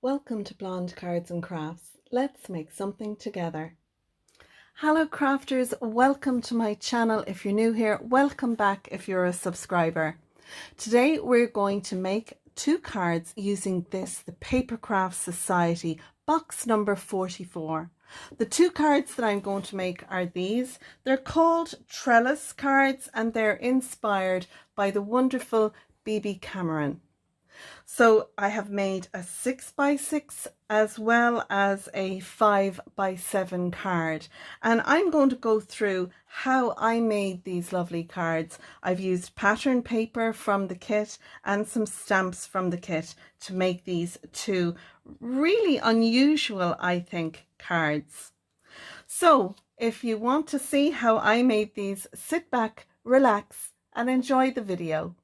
Welcome to Blonde Cards and Crafts. Let's make something together. Hello crafters, welcome to my channel. If you're new here, welcome back if you're a subscriber. Today we're going to make two cards using the Papercraft Society box number 44. The two cards that I'm going to make are these. They're called Trellis cards and they're inspired by the wonderful BiBi Cameron. So I have made a 6x6 as well as a 5x7 card, and I'm going to go through how I made these lovely cards. I've used pattern paper from the kit and some stamps from the kit to make these two really unusual, I think, cards. So if you want to see how I made these, sit back, relax and enjoy the video.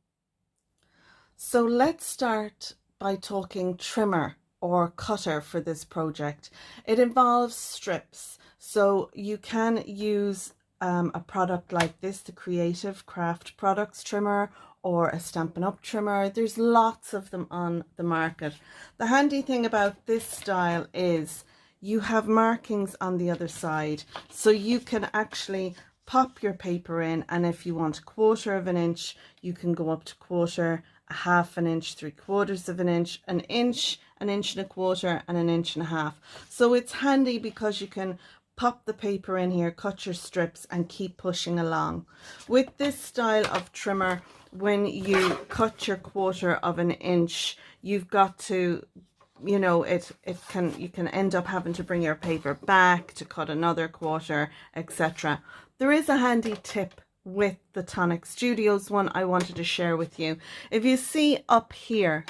So let's start by talking trimmer or cutter for this project. It involves strips, so you can use a product like this, the Creative Craft Products trimmer, or a Stampin' Up trimmer. There's lots of them on the market. The handy thing about this style is you have markings on the other side, so you can actually pop your paper in, and if you want 1/4 of an inch, you can go up to 1/4, 1/2 an inch, 3/4 of an inch, an inch and 1.25 and 1.5 inches. So it's handy because you can pop the paper in here, cut your strips and keep pushing along. With this style of trimmer, when you cut your 1/4 of an inch, you've got to, you know, you can end up having to bring your paper back to cut another 1/4, etc. There is a handy tip with the Tonic Studios one I wanted to share with you. If you see up here,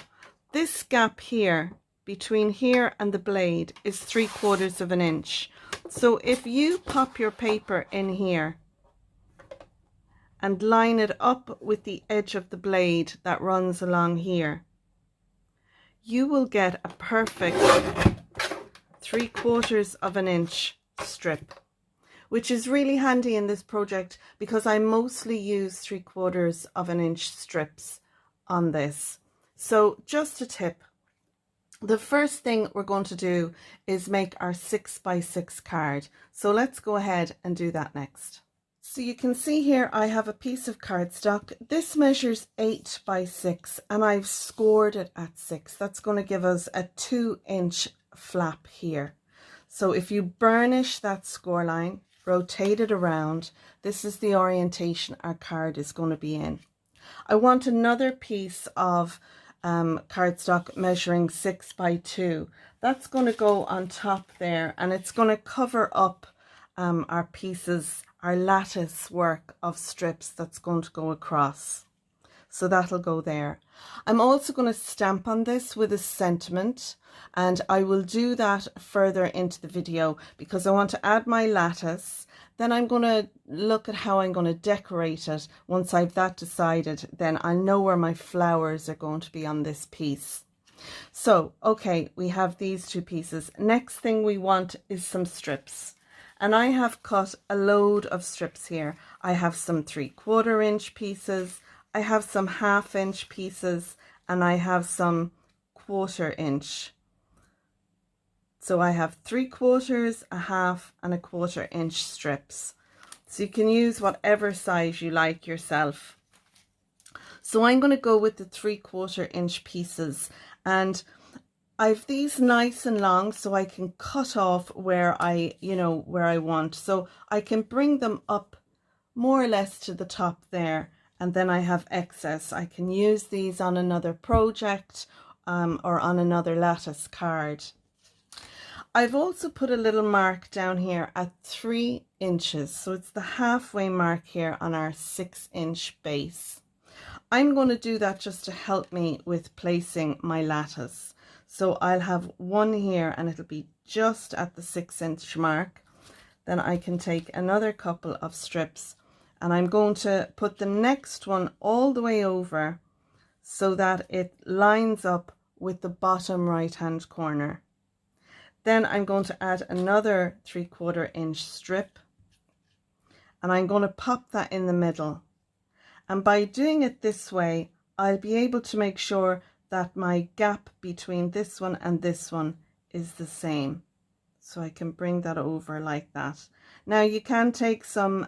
this gap here between here and the blade is 3/4 of an inch. So if you pop your paper in here and line it up with the edge of the blade that runs along here, you will get a perfect 3/4 of an inch strip, which is really handy in this project because I mostly use 3/4 of an inch strips on this. So just a tip. The first thing we're going to do is make our 6x6 card. So let's go ahead and do that next. So you can see here I have a piece of cardstock. This measures 8x6 and I've scored it at 6. That's going to give us a 2-inch flap here. So if you burnish that score line, rotate it around, this is the orientation our card is going to be in. I want another piece of cardstock measuring 6x2. That's going to go on top there and it's going to cover up our pieces, our lattice work of strips that's going to go across. So that'll go there. I'm also going to stamp on this with a sentiment, and I will do that further into the video because I want to add my lattice. Then I'm going to look at how I'm going to decorate it. Once I've that decided, then I know where my flowers are going to be on this piece. So, okay, we have these two pieces. Next thing we want is some strips. And I have cut a load of strips here. I have some 3/4 inch pieces, I have some 1/2 inch pieces, and I have some 1/4 inch. So I have 3/4, a 1/2, and a 1/4 inch strips. So you can use whatever size you like yourself. So I'm going to go with the 3/4 inch pieces, and I've these nice and long so I can cut off where where I want. So I can bring them up more or less to the top there, and then I have excess. I can use these on another project or on another lattice card. I've also put a little mark down here at 3 inches. So it's the halfway mark here on our 6-inch base. I'm going to do that just to help me with placing my lattice. So I'll have one here and it'll be just at the 6-inch mark. Then I can take another couple of strips and I'm going to put the next one all the way over so that it lines up with the bottom right hand corner. Then I'm going to add another 3/4 inch strip and I'm going to pop that in the middle. And by doing it this way, I'll be able to make sure that my gap between this one and this one is the same. So I can bring that over like that. Now you can take some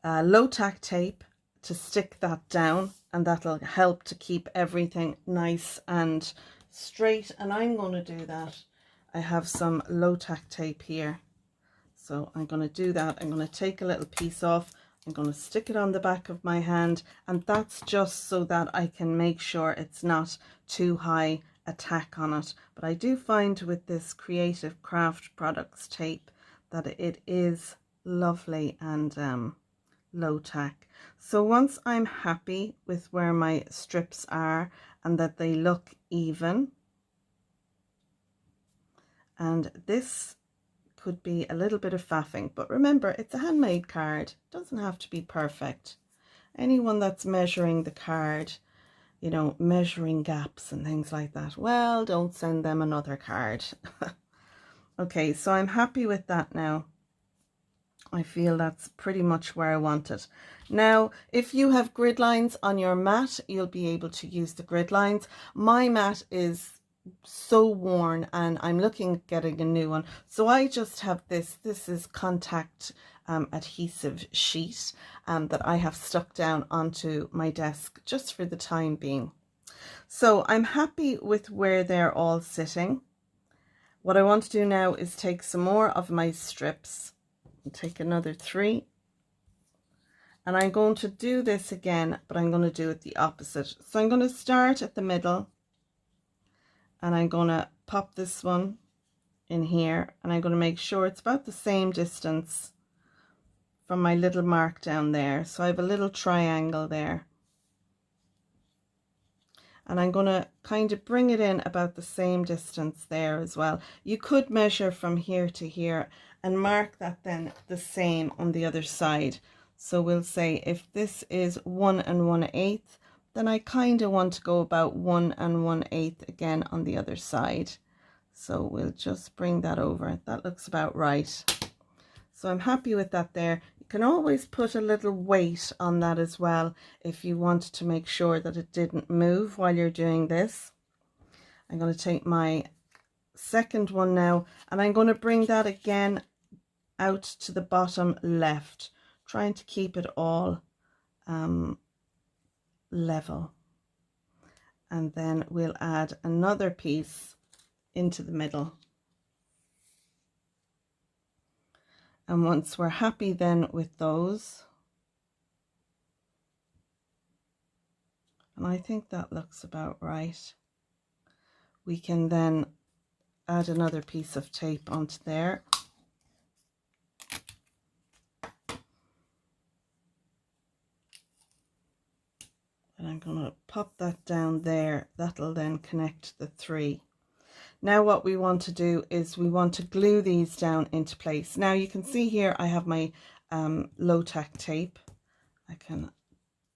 low tack tape to stick that down, and that'll help to keep everything nice and straight, and I'm going to do that. I have some low tack tape here, so I'm going to do that. I'm going to take a little piece off, I'm going to stick it on the back of my hand, and that's just so that I can make sure it's not too high a tack on it. But I do find with this Creative Craft Products tape that it is lovely and low tack. So once I'm happy with where my strips are and that they look even, and this could be a little bit of faffing, but remember, it's a handmade card, it doesn't have to be perfect. Anyone that's measuring the card, you know, measuring gaps and things like that, well, don't send them another card. Okay, so I'm happy with that now. I feel that's pretty much where I want it. Now, if you have grid lines on your mat, you'll be able to use the grid lines. My mat is so worn and I'm looking at getting a new one. So I just have this. This is contact adhesive sheet that I have stuck down onto my desk just for the time being. So I'm happy with where they're all sitting. What I want to do now is take some more of my strips and take another 3. And I'm going to do this again, but I'm going to do it the opposite. So I'm going to start at the middle and I'm going to pop this one in here, and I'm going to make sure it's about the same distance from my little mark down there. So I have a little triangle there. And I'm going to kind of bring it in about the same distance there as well. You could measure from here to here and mark that then the same on the other side. So we'll say if this is 1 1/8, then I kind of want to go about 1 1/8 again on the other side. So we'll just bring that over. That looks about right. So I'm happy with that there. You can always put a little weight on that as well if you want to make sure that it didn't move while you're doing this. I'm going to take my second one now and I'm going to bring that again out to the bottom left, trying to keep it all level. And then we'll add another piece into the middle. And once we're happy then with those, and I think that looks about right, we can then add another piece of tape onto there. And I'm going to pop that down there. That'll then connect the 3. Now what we want to do is we want to glue these down into place. Now you can see here I have my low tack tape. I can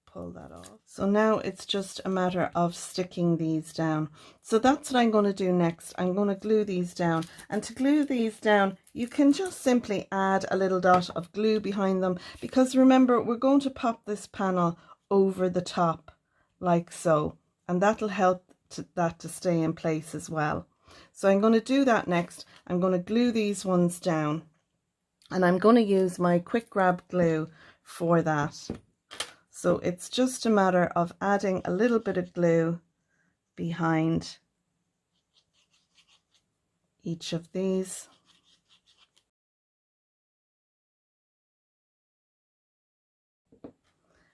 pull that off. So now it's just a matter of sticking these down. So that's what I'm going to do next. I'm going to glue these down, and to glue these down you can just simply add a little dot of glue behind them, because remember we're going to pop this panel over the top like so, and that'll help that to stay in place as well. So I'm going to do that next. I'm going to glue these ones down, and I'm going to use my quick grab glue for that. So it's just a matter of adding a little bit of glue behind each of these.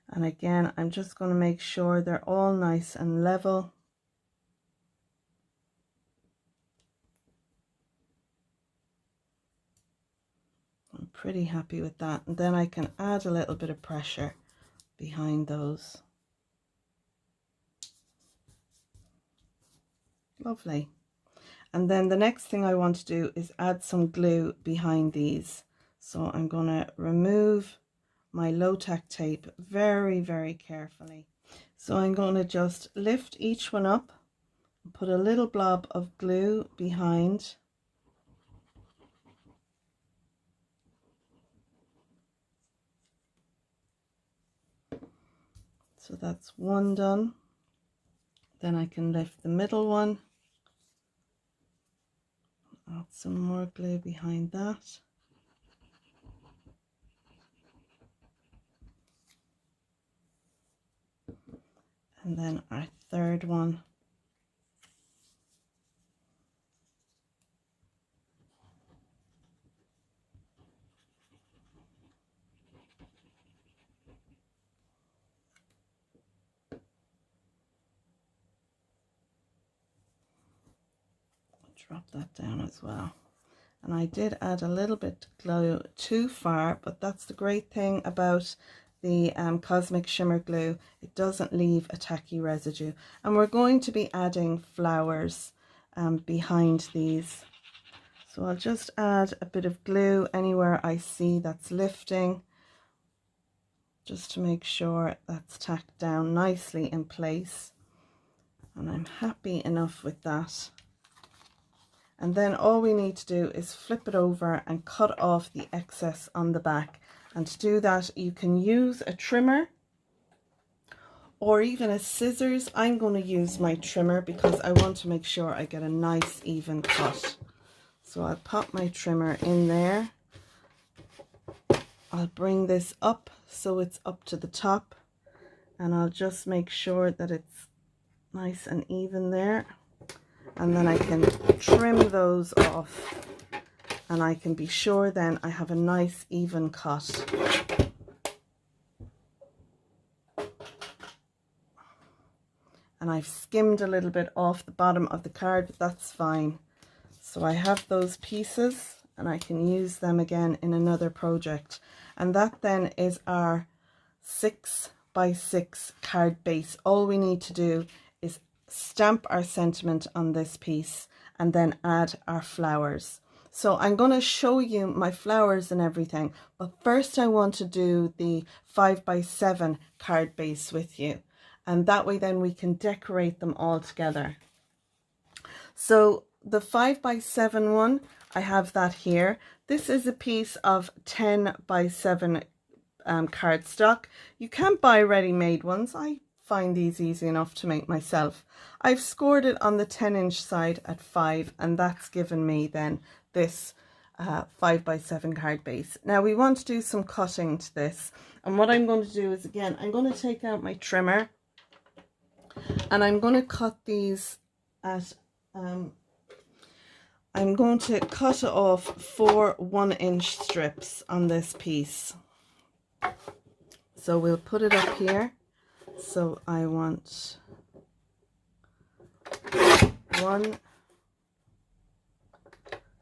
And again, I'm just going to make sure they're all nice and level. I'm pretty happy with that. And then I can add a little bit of pressure behind those. Lovely. And then the next thing I want to do is add some glue behind these. So I'm going to remove my low tack tape very, very carefully. So I'm going to just lift each one up and put a little blob of glue behind. So that's one done. Then I can lift the middle one, add some more glue behind that. And then our third one. Drop that down as well. And I did add a little bit of glue too far, but that's the great thing about the Cosmic Shimmer glue. It doesn't leave a tacky residue. And we're going to be adding flowers behind these. So I'll just add a bit of glue anywhere I see that's lifting, just to make sure that's tacked down nicely in place. And I'm happy enough with that. And then all we need to do is flip it over and cut off the excess on the back. And to do that, you can use a trimmer or even a scissors. I'm going to use my trimmer because I want to make sure I get a nice even cut. So I'll pop my trimmer in there. I'll bring this up so it's up to the top. And I'll just make sure that it's nice and even there. And then I can trim those off, and I can be sure then I have a nice even cut. And I've skimmed a little bit off the bottom of the card, but that's fine. So I have those pieces and I can use them again in another project. And that then is our 6x6 card base. All we need to do is stamp our sentiment on this piece and then add our flowers. So I'm going to show you my flowers and everything, but first I want to do the 5x7 card base with you, and that way then we can decorate them all together. So the 5x7 one, I have that here. This is a piece of 10x7 cardstock. You can buy ready-made ones. I find these easy enough to make myself. I've scored it on the 10-inch side at 5, and that's given me then this 5x7 card base. Now we want to do some cutting to this, and what I'm going to do is, again, I'm going to take out my trimmer and I'm going to cut these at I'm going to cut off 4 1-inch strips on this piece. So we'll put it up here. So I want 1,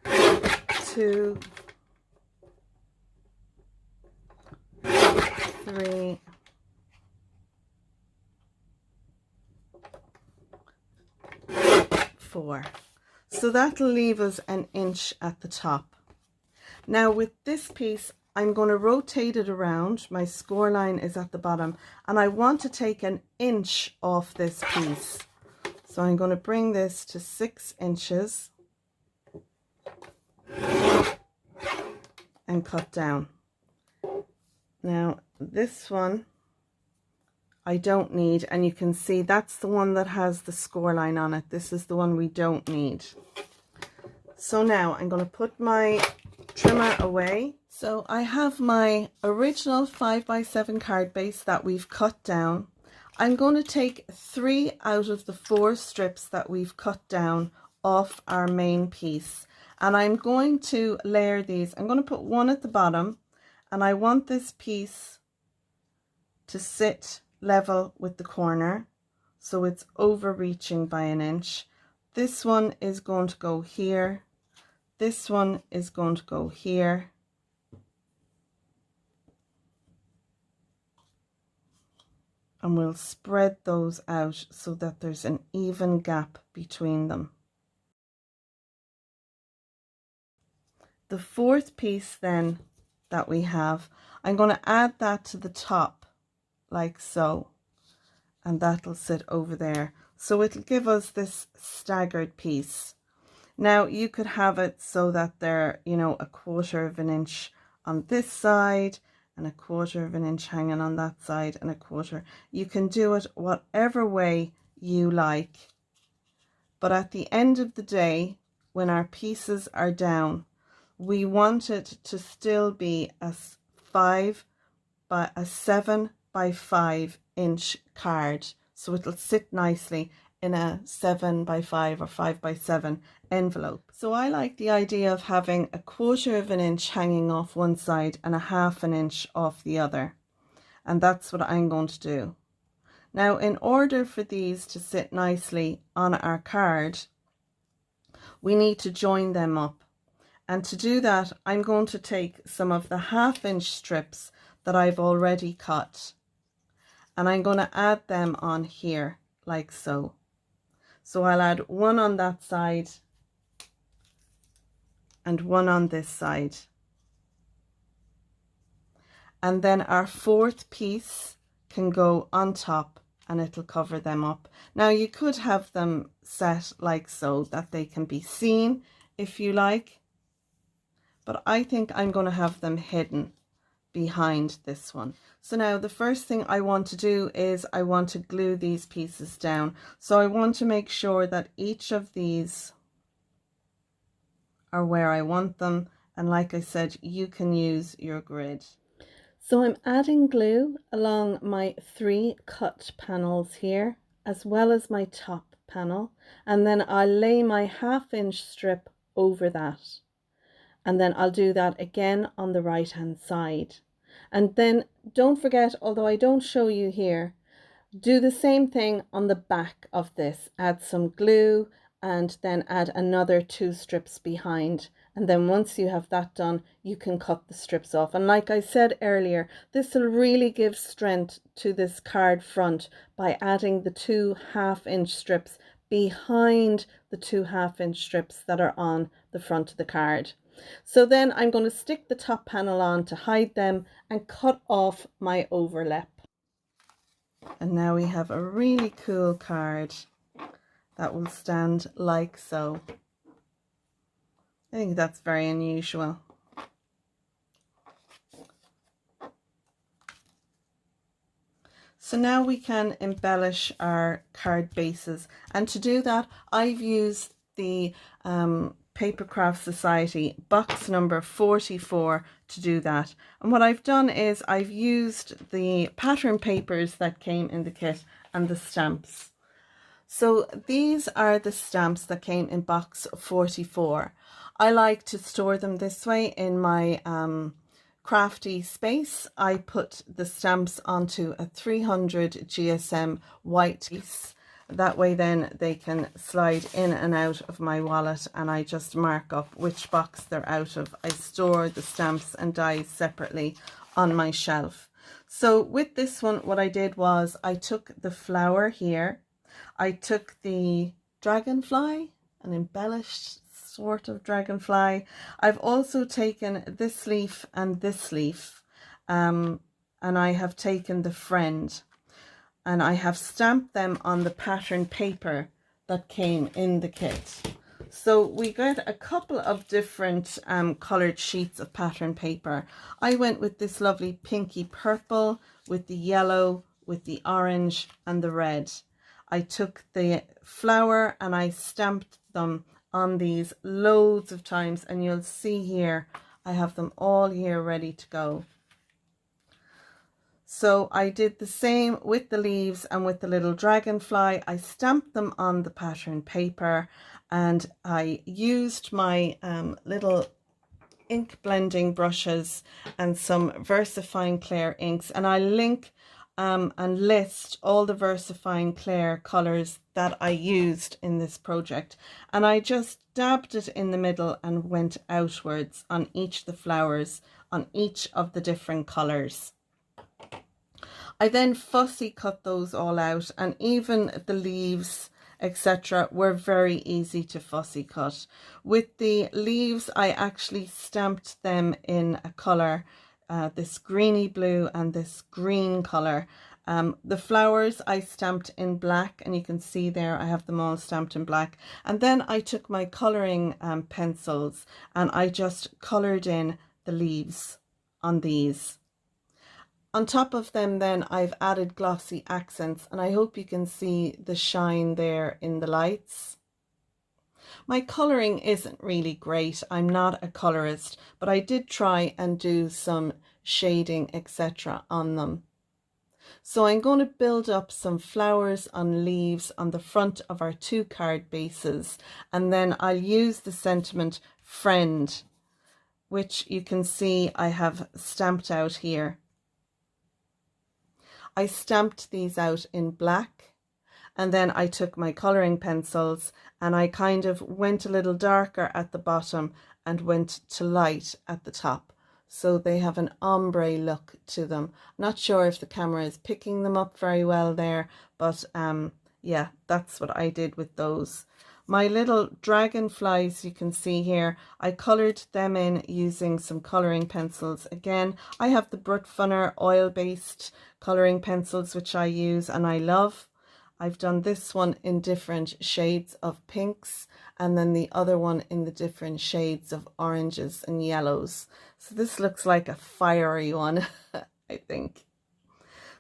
2, 3, 4. So that'll leave us 1 inch at the top. Now with this piece, I'm going to rotate it around. My score line is at the bottom, and I want to take 1 inch off this piece. So I'm going to bring this to 6 inches and cut down. Now this one I don't need, and you can see that's the one that has the score line on it. This is the one we don't need. So now I'm going to put my trimmer away. So I have my original 5x7 card base that we've cut down. I'm going to take 3 out of the 4 strips that we've cut down off our main piece, and I'm going to layer these. I'm going to put one at the bottom, and I want this piece to sit level with the corner, so it's overreaching by 1 inch. This one is going to go here. This one is going to go here. And we'll spread those out so that there's an even gap between them. The 4th piece then that we have, I'm going to add that to the top like so, and that'll sit over there. So it'll give us this staggered piece. Now you could have it so that they're, you know, 1/4 of an inch on this side and 1/4 of an inch hanging on that side and 1/4. You can do it whatever way you like. But at the end of the day, when our pieces are down, we want it to still be a 7 by 5 inch card. So it'll sit nicely in a 7 by 5 or 5 by 7 envelope. So I like the idea of having a 1/4 of an inch hanging off one side and a 1/2 an inch off the other. And that's what I'm going to do. Now, in order for these to sit nicely on our card, we need to join them up. And to do that, I'm going to take some of the 1/2 inch strips that I've already cut, and I'm going to add them on here like so. So I'll add one on that side and one on this side. And then our 4th piece can go on top and it'll cover them up. Now you could have them set like so that they can be seen if you like, but I think I'm going to have them hidden behind this one. So now the first thing I want to do is I want to glue these pieces down. So I want to make sure that each of these are where I want them, and like I said, you can use your grid. So I'm adding glue along my 3 cut panels here, as well as my top panel, and then I'll lay my 1/2 inch strip over that. And then I'll do that again on the right hand side. And then don't forget, although I don't show you here, do the same thing on the back of this. Add some glue and then add another 2 strips behind. And then once you have that done, you can cut the strips off. And like I said earlier, this will really give strength to this card front by adding the 2 1/2 inch strips behind the 2 1/2 inch strips that are on the front of the card. So then I'm going to stick the top panel on to hide them and cut off my overlap. And now we have a really cool card that will stand like so. I think that's very unusual. So now we can embellish our card bases, and to do that I've used the Papercraft Society box number 44 to do that. And what I've done is I've used the pattern papers that came in the kit and the stamps. So these are the stamps that came in box 44. I like to store them this way in my crafty space. I put the stamps onto a 300 GSM white piece. That way then they can slide in and out of my wallet, and I just mark up which box they're out of. I store the stamps and dies separately on my shelf. So with this one, what I did was I took the flower here, I took the dragonfly, an embellished sort of dragonfly. I've also taken this leaf and this leaf, and I have taken the friend, and I have stamped them on the pattern paper that came in the kit. So we got a couple of different coloured sheets of pattern paper. I went with this lovely pinky purple, with the yellow, with the orange and the red. I took the flower and I stamped them on these loads of times, and you'll see here I have them all here ready to go. So I did the same with the leaves and with the little dragonfly. I stamped them on the pattern paper, and I used my little ink blending brushes and some VersaFine Clair inks, and I link and list all the VersaFine Clair colours that I used in this project, and I just dabbed it in the middle and went outwards on each of the flowers on each of the different colours. I then fussy cut those all out, and even the leaves, etc., were very easy to fussy cut. With the leaves, I actually stamped them in a colour, this greeny blue and this green colour. The flowers I stamped in black, and you can see there I have them all stamped in black. And then I took my colouring pencils and I just coloured in the leaves on these. On top of them then I've added glossy accents, and I hope you can see the shine there in the lights. My colouring isn't really great, I'm not a colourist, but I did try and do some shading etc. on them. So I'm going to build up some flowers on leaves on the front of our 2 card bases, and then I'll use the sentiment friend, which you can see I have stamped out here. I stamped these out in black, and then I took my colouring pencils and I kind of went a little darker at the bottom and went to light at the top. So they have an ombre look to them. Not sure if the camera is picking them up very well there, but yeah, that's what I did with those. My little dragonflies you can see here, I coloured them in using some colouring pencils. Again, I have the Brutfunner oil-based colouring pencils which I use and I love. I've done this one in different shades of pinks, and then the other one in the different shades of oranges and yellows. So this looks like a fiery one, I think.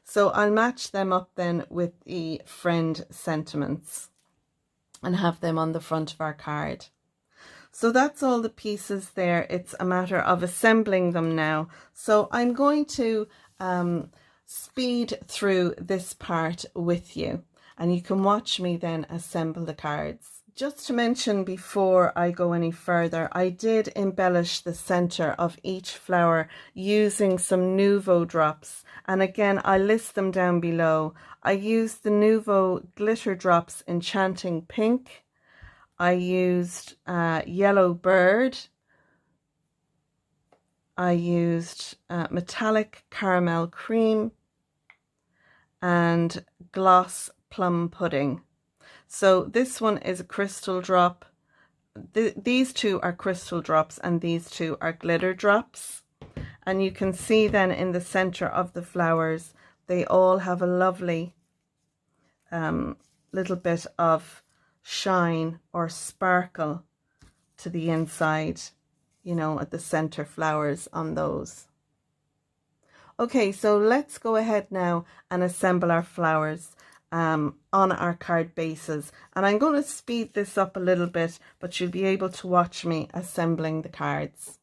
So I'll match them up then with the friend sentiments and have them on the front of our card. So that's all the pieces there. It's a matter of assembling them now. So I'm going to speed through this part with you, and you can watch me then assemble the cards. Just to mention before I go any further, I did embellish the center of each flower using some Nuvo drops, and again I list them down below. I used the Nuvo glitter drops Enchanting Pink, I used Yellow Bird, I used Metallic Caramel Cream, and Gloss Plum Pudding. So this one is a crystal drop. These 2 are crystal drops and these 2 are glitter drops. And you can see then in the center of the flowers, they all have a lovely little bit of shine or sparkle to the inside, you know, at the center flowers on those. Okay, so let's go ahead now and assemble our flowers on our card bases, and I'm going to speed this up a little bit, but you'll be able to watch me assembling the cards.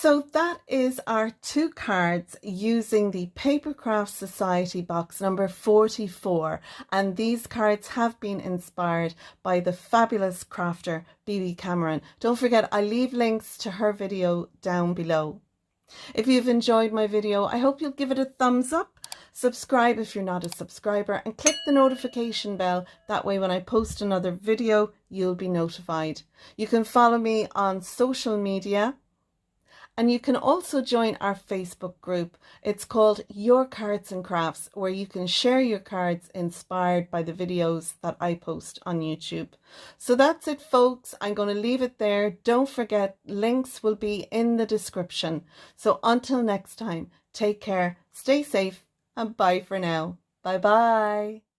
So that is our 2 cards using the Papercraft Society box number 44, and these cards have been inspired by the fabulous crafter BiBi Cameron. Don't forget, I leave links to her video down below. If you've enjoyed my video, I hope you'll give it a thumbs up, subscribe if you're not a subscriber, and click the notification bell. That way when I post another video, you'll be notified. You can follow me on social media, and you can also join our Facebook group. It's called Your Cards and Crafts, where you can share your cards inspired by the videos that I post on YouTube. So that's it, folks. I'm going to leave it there. Don't forget, links will be in the description. So until next time, take care, stay safe, and bye for now. Bye bye.